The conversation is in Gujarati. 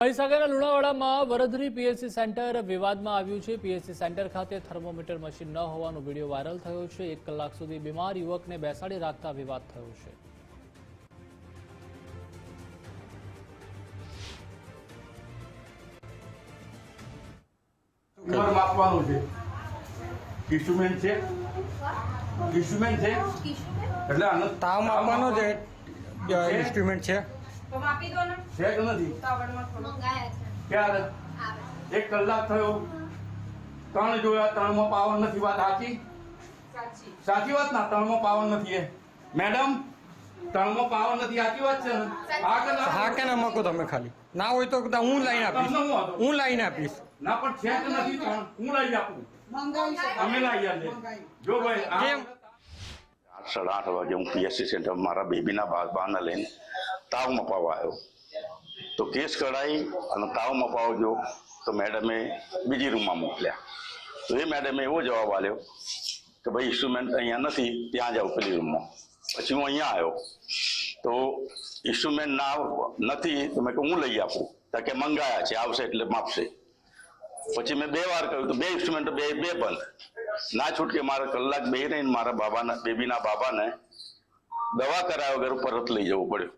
મહીસાગરના લુણાવાડામાં વરધરી પીએચસી સેન્ટર વિવાદમાં આવ્યું છે। પીએચસી સેન્ટર ખાતે થર્મોમીટર મશીન ન હોવાનો વિડીયો વાયરલ થયો છે। 1 કલાક સુધી બીમાર યુવકને બેસાડી રાખતા વિવાદ થયો છે। ઉંમર માપવાનું છે, ઇન્સ્ટ્રુમેન્ટ છે, ઇન્સ્ટ્રુમેન્ટ છે એટલે આનો તાવ માપવાનો જે ઇન્સ્ટ્રુમેન્ટ છે તો માપી દો ને છે કે નથી? ઉતાવળમાં થોડું મંગાયા છે ક્યારે આવે 1 કલાક થયો, 3 જોયા, 3 માં પાવર નથી। વાત સાચી? સાચી સાચી વાત ના? 3 માં પાવર નથી મેડમ, 3 માં પાવર નથી, સાચી વાત છે ને? આ કલાક હા કે ના મકો તમે ખાલી ના હોય તો હું લાઈન આપીશ, તમને હું હતો? હું લાઈન આપીશ। ના પણ છે કે નથી? હું લઈ આપું, અમે લઈ આપીએ। જો ભાઈ આ કેમ? 8:30 વાગે હું પીએચસી સેન્ટર મારા બેબીના બાબાને લઈને તાવ મપાવવા આવ્યો તો કેસ કઢાઈ અને તાવ મપાવો ગયો તો મેડમે બીજી રૂમમાં મોકલ્યા તો એ મેડમે એવો જવાબ આપ્યો કે ભાઈ ઇન્સ્ટ્રુમેન્ટ અહીંયા નથી, ત્યાં જાઓ પેલી રૂમમાં। પછી હું અહીંયા આવ્યો તો ઇન્સ્ટ્રુમેન્ટ નથી તો મેં કહ્યું હું લઈ આપું તો કે મંગાયા છે, આવશે એટલે માપશે। પછી મેં 2 વાર કહ્યું તો 2 ઇન્સ્ટ્રુમેન્ટ બે બંધ ના છૂટકે મારે કલાક બે રહીને મારા બેબીના બાબાને દવા કરાવ્યા વગર પરત લઈ જવું પડ્યું।